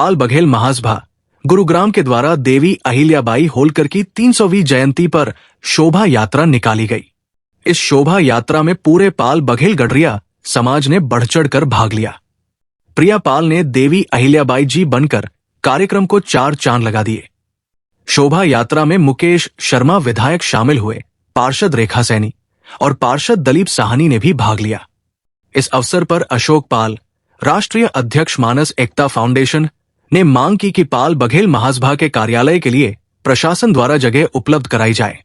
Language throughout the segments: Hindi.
पाल बघेल महासभा गुरुग्राम के द्वारा देवी अहिल्याबाई होलकर की 300वीं जयंती पर शोभा यात्रा निकाली गई। इस शोभा यात्रा में पूरे पाल बघेल गडरिया समाज ने बढ़ चढ़कर भाग लिया। प्रिया पाल ने देवी अहिल्याबाई जी बनकर कार्यक्रम को 4 चांद लगा दिए। शोभा यात्रा में मुकेश शर्मा विधायक शामिल हुए, पार्षद रेखा सैनी और पार्षद दलीप साहनी ने भी भाग लिया। इस अवसर पर अशोक पाल, राष्ट्रीय अध्यक्ष मानस एकता फाउंडेशन, ने मांग की कि पाल बघेल महासभा के कार्यालय के लिए प्रशासन द्वारा जगह उपलब्ध कराई जाए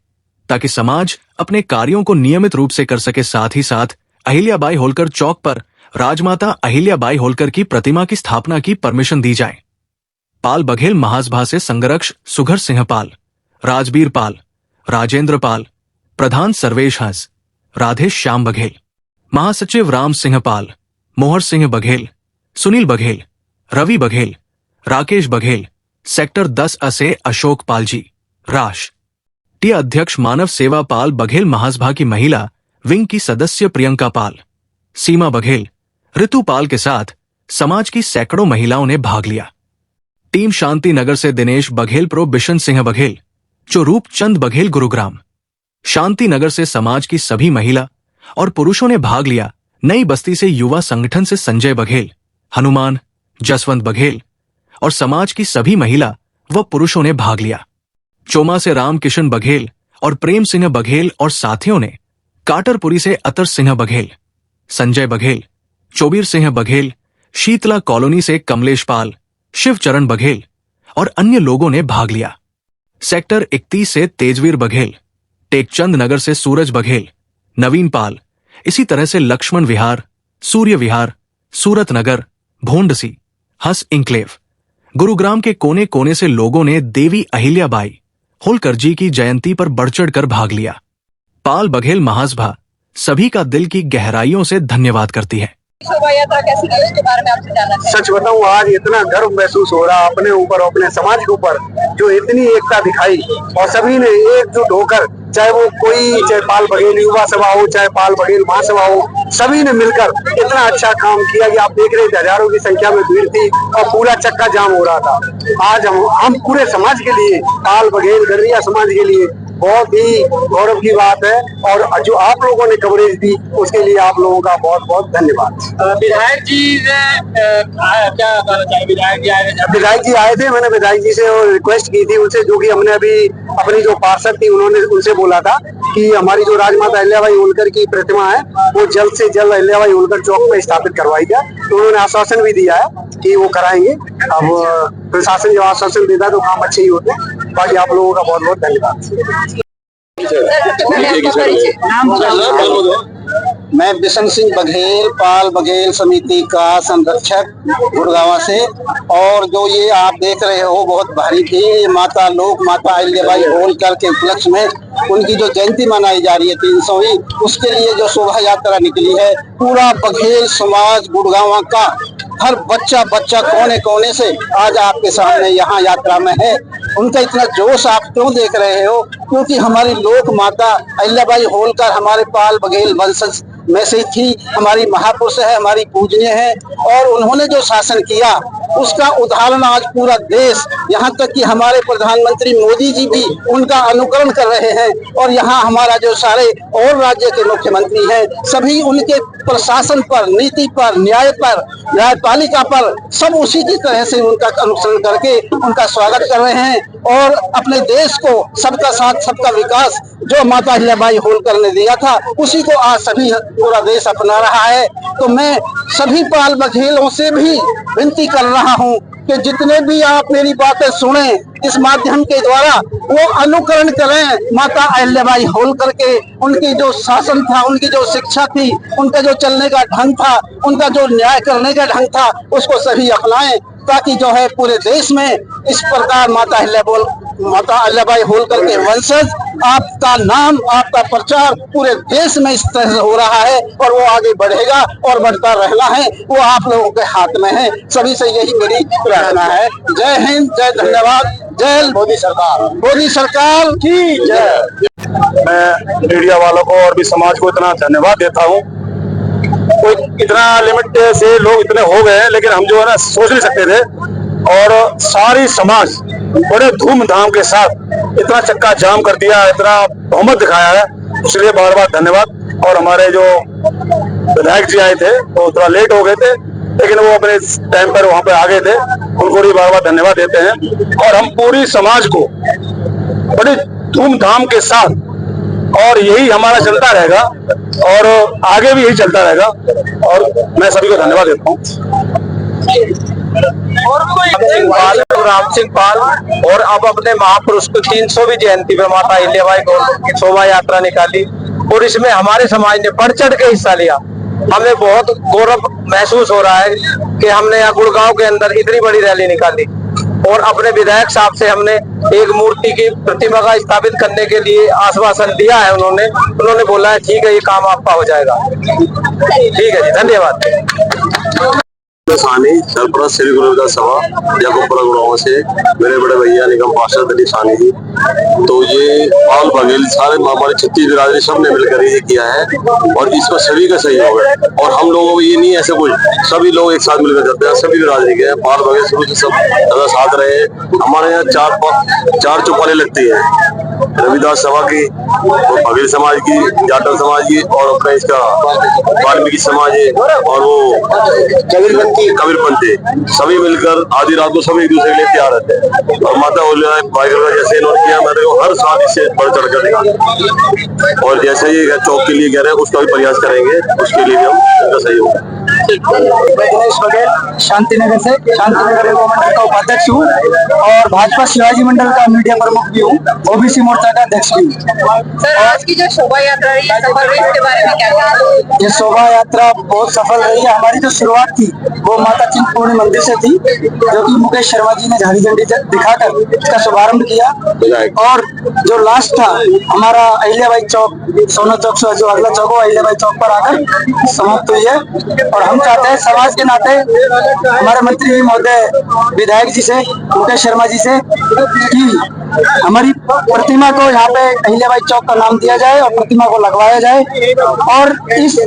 ताकि समाज अपने कार्यों को नियमित रूप से कर सके। साथ ही साथ अहिल्याबाई होलकर चौक पर राजमाता अहिल्याबाई होलकर की प्रतिमा की स्थापना की परमिशन दी जाए। पाल बघेल महासभा से संगरक्ष सुघर सिंह पाल, राजबीर पाल, राजेंद्र पाल, प्रधान सर्वेश हंस, राधे श्याम बघेल, महासचिव राम सिंह पाल, मोहर सिंह बघेल, सुनील बघेल, रवि बघेल, राकेश बघेल, सेक्टर 10A से अशोक पाल जी, राश टी अध्यक्ष मानव सेवा पाल बघेल महासभा की महिला विंग की सदस्य प्रियंका पाल, सीमा बघेल, ऋतु पाल के साथ समाज की सैकड़ों महिलाओं ने भाग लिया। टीम शांति नगर से दिनेश बघेल प्रो बिशन सिंह बघेल, जो रूपचंद बघेल गुरुग्राम। शांति नगर से समाज की सभी महिला और पुरुषों ने भाग लिया। नई बस्ती से युवा संगठन से संजय बघेल, हनुमान, जसवंत बघेल और समाज की सभी महिला व पुरुषों ने भाग लिया। चोमा से रामकिशन बघेल और प्रेम सिंह बघेल और साथियों ने, काटरपुरी से अतर सिंह बघेल, संजय बघेल, चोबीर सिंह बघेल, शीतला कॉलोनी से कमलेश पाल, शिवचरण बघेल और अन्य लोगों ने भाग लिया। सेक्टर 31 से तेजवीर बघेल, टेकचंद नगर से सूरज बघेल, नवीन पाल, इसी तरह से लक्ष्मण विहार, सूर्य विहार, सूरत नगर, भोंडसी, हंस इंक्लेव, गुरुग्राम के कोने कोने से लोगों ने देवी अहिल्याबाई होलकर जी की जयंती पर बढ़ चढ़कर भाग लिया। पाल बघेल महासभा सभी का दिल की गहराइयों से धन्यवाद करती है। शोभा यात्रा कैसी रही उसके बारे में आपसे जानना चाहिए। सच बताऊं, आज इतना गर्व महसूस हो रहा अपने ऊपर, अपने समाज के ऊपर, जो इतनी एकता दिखाई और सभी ने एकजुट होकर, चाहे वो कोई, चाहे पाल बघेल युवा सभा हो, चाहे पाल बघेल महासभा हो, सभी ने मिलकर इतना अच्छा काम किया कि आप देख रहे थे हजारों की संख्या में भीड़ थी और पूरा चक्का जाम हो रहा था। आज हम पूरे समाज के लिए, पाल बघेल गडरिया समाज के लिए बहुत ही गौरव की बात है और जो आप लोगों ने कवरेज दी उसके लिए आप लोगों का बहुत बहुत धन्यवाद। विधायक जी ने क्या कहना चाहिए? विधायक जी आए थे, मैंने विधायक जी से रिक्वेस्ट की थी उनसे, जो कि हमने अभी अपनी जो पार्षद थी उन्होंने उनसे बोला था कि हमारी जो राजमाता अहिल्याबाई होलकर की प्रतिमा है वो जल्द से जल्द अहिल्याबाई होलकर चौक पर स्थापित करवाई जाए। तो उन्होंने आश्वासन भी दिया है कि वो कराएंगे। अब प्रशासन जो आश्वासन देता है तो काम अच्छे ही होते हैं। बाकी आप लोगों का बहुत बहुत धन्यवाद। मैं बिशन सिंह बघेल, पाल बघेल समिति का संरक्षक गुड़गांव से, और जो ये आप देख रहे हो बहुत भारी थी, ये माता अहिल्याबाई होलकर के उपलक्ष्य में उनकी जो जयंती मनाई जा रही है 300वीं, उसके लिए जो शोभा यात्रा निकली है, पूरा बघेल समाज गुड़गांव का हर बच्चा कोने कोने से आज आपके सामने यहाँ यात्रा में है। उनका इतना जोश आप क्यों देख रहे हो? क्योंकि हमारी लोक माता अहिल्याबाई होलकर हमारे पाल बघेल वंशज में से थी, हमारी महापुरुष है, हमारी पूजनीय है, और उन्होंने जो शासन किया उसका उदाहरण आज पूरा देश, यहाँ तक कि हमारे प्रधानमंत्री मोदी जी भी उनका अनुकरण कर रहे हैं। और यहाँ हमारा जो सारे और राज्य के मुख्यमंत्री हैं, सभी उनके प्रशासन पर, नीति पर, न्याय पर, न्यायपालिका पर, सब उसी की तरह से उनका अनुसरण करके उनका स्वागत कर रहे हैं। और अपने देश को सबका साथ सबका विकास जो माता अहिल्याबाई होलकर ने दिया था, उसी को आज सभी पूरा देश अपना रहा है। तो मैं सभी पाल बघेलों से भी विनती कर रहा हूँ कि जितने भी आप मेरी बातें सुने इस माध्यम के द्वारा, वो अनुकरण करें माता अहिल्याबाई होलकर के। उनकी जो शासन था, उनकी जो शिक्षा थी, उनका जो चलने का ढंग था, उनका जो न्याय करने का ढंग था, उसको सभी अपनाएं, ताकि जो है पूरे देश में इस प्रकार माता अहिल्याबाई होलकर के वंशज, आपका नाम, आपका प्रचार पूरे देश में इस तरह से हो रहा है और वो आगे बढ़ेगा और बढ़ता रहना है, वो आप लोगों के हाथ में है। सभी से यही मेरी प्रार्थना है। जय हिंद, जय धन्यवाद, जय मोदी सरकार की जय। मैं मीडिया वालों को और भी समाज को इतना धन्यवाद देता हूँ। कोई इतना लिमिट से लोग इतने हो गए हैं, लेकिन हम जो है ना सोच नहीं सकते थे और सारी समाज बड़े धूमधाम के साथ इतना चक्का जाम कर दिया, इतना बहुमत दिखाया है, इसलिए बार बार धन्यवाद। और हमारे जो विधायक जी आए थे वो थोड़ा लेट हो गए थे, लेकिन वो अपने टाइम पर वहां पे आ गए थे, उनको भी बार बार धन्यवाद देते हैं। और हम पूरी समाज को बड़े धूमधाम के साथ, और यही हमारा चलता रहेगा और आगे भी यही चलता रहेगा, और मैं सभी को धन्यवाद देता हूँ। राम सिंह पाल, और अब अपने महापुरुष को 300वीं जयंती पर माता अहिल्याबाई होलकर की शोभा यात्रा निकाली, और इसमें हमारे समाज ने बढ़ चढ़ के हिस्सा लिया। हमें बहुत गौरव महसूस हो रहा है कि हमने यहाँ गुड़गांव के अंदर इतनी बड़ी रैली निकाली, और अपने विधायक साहब से हमने एक मूर्ति की प्रतिमा का स्थापित करने के लिए आश्वासन दिया है। उन्होंने बोला है ठीक है, ये काम आपका हो जाएगा। ठीक है जी, धन्यवाद। सानी सरपरस्त श्री गुरु रविदास सभा याकूबपुरा गुड़गांव से मेरे बड़े भैया निगम पार्षद दिलीप सानी जी। तो ये पाल बघेल सारे हमारे छत्तीस बिरादरी सब ने मिलकर ये किया है, और इसमें सभी का सहयोग है। और हम लोगों को ये नहीं ऐसे कुछ, सभी लोग एक साथ मिलकर जाते हैं, सभी बिरादरी के। पाल बघेल शुरू से सब ज्यादा साथ रहे। हमारे यहाँ चार चौपालें लगती है, रविदास सभा की, बघेल समाज की, जाटव समाज की, और अपना इसका वाल्मीकि समाज है, और वो कबीरपंथी, सभी मिलकर आधी रात को सब एक दूसरे के लिए तैयार रहते हैं। और माता अहिल्याबाई का जैसे इन्होंने किया, मैंने हर साल इससे बढ़ चढ़ कर दिखा, और जैसे ये चौक के लिए कह रहे हैं उसका भी प्रयास करेंगे, उसके लिए भी हम इनका सहयोग। दिनेश बघेल शांतिनगर से, शांतिनगर मंडल का उपाध्यक्ष हूँ, और भाजपा शिवाजी मंडल का मीडिया प्रमुख भी हूँ, ओबीसी मोर्चा का अध्यक्ष भी हूँ। सर, आज की जो शोभा यात्रा रही है, सफल रही, इसके बारे में क्या कहना? ये शोभा यात्रा बहुत सफल रही है। हमारी जो शुरुआत थी वो माता चिंतपूर्णी मंदिर से थी, जो कि मुकेश शर्मा जी ने झंडी दिखाकर इसका शुभारंभ किया, और जो लास्ट था हमारा अहिल्याबाई चौक, सोना चौक से जो अगला चौक हो, अहिल्याबाई चौक पर आकर समाप्त हुई है। और हम चाहते हैं समाज के नाते हमारे मंत्री महोदय विधायक जी से, मुकेश शर्मा जी से, कि हमारी प्रतिमा को यहाँ पे अहिल्याबाई चौक का नाम दिया जाए और प्रतिमा को लगवाया जाए। और इस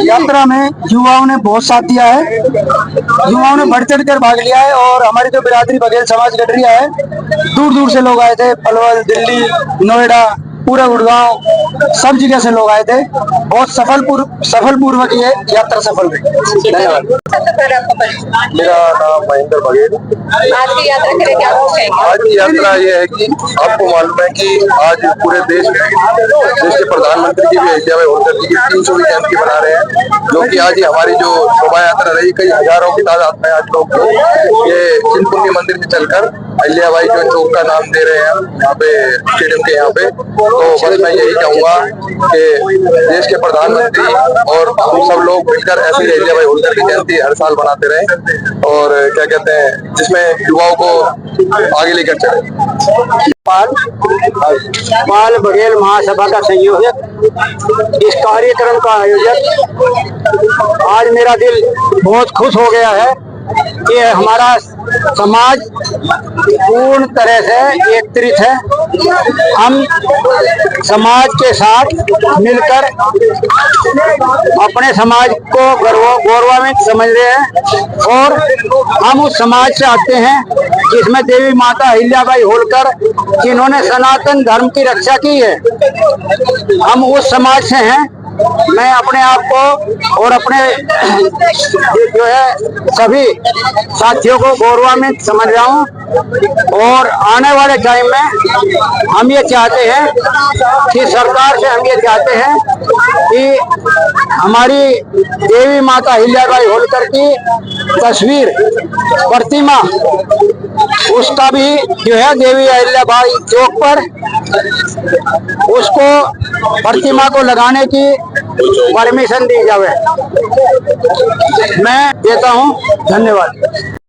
यात्रा में युवाओं ने बहुत साथ दिया है, युवाओं ने बढ़ चढ़ कर भाग लिया है। और हमारी जो बिरादरी बघेल समाज गडरिया है, दूर दूर से लोग आए थे, पलवल, दिल्ली, नोएडा, पूरा गुड़गांव, सब जगह से लोग आए थे। बहुत सफल पूर्वक ये यात्रा सफल रही। धन्यवाद। मेरा नाम महेंद्र बघेल। आज की यात्रा के लिए क्या कहेंगे? आज की यात्रा ये है कि आपको मालूम है कि आज पूरे देश के प्रधानमंत्री जी भी अहिल्याबाई होलकर जी की 300वीं जयंती मना रहे हैं, जो कि आज ही हमारी जो शोभा यात्रा रही, कई हजारों की तादाद में आज लोग ये चिंतपूर्णी मंदिर में चलकर अहिल्याबाई जो चौक का नाम दे रहे हैं यहाँ पे स्टेडियम के यहाँ पे। तो बस मैं यही कहूँगा कि देश के प्रधानमंत्री और हम सब लोग मिलकर ऐसी अहिल्याबाई होलकर की जयंती हर साल मनाते रहे, और क्या कहते हैं, जिसमें युवाओं को आगे लेकर चले। पाल बघेल महासभा का संयोजक, इस कार्यक्रम का आयोजक, आज मेरा दिल बहुत खुश हो गया है कि हमारा समाज पूर्ण तरह से एकत्रित है। हम समाज के साथ मिलकर अपने समाज को गौरवान्वित समझ रहे हैं, और हम उस समाज से आते हैं जिसमें देवी माता अहिल्याबाई होलकर, जिन्होंने सनातन धर्म की रक्षा की है, हम उस समाज से हैं। मैं अपने आप को और अपने जो है सभी साथियों को गौरवान्वित समझ रहा हूँ, और आने वाले टाइम में हम ये चाहते हैं कि सरकार से हम ये चाहते हैं कि हमारी देवी माता अहिल्याबाई होलकर की तस्वीर, प्रतिमा, उसका भी जो है देवी अहिल्याबाई चौक पर उसको प्रतिमा को लगाने की परमिशन दी जाए। मैं देता हूँ। धन्यवाद।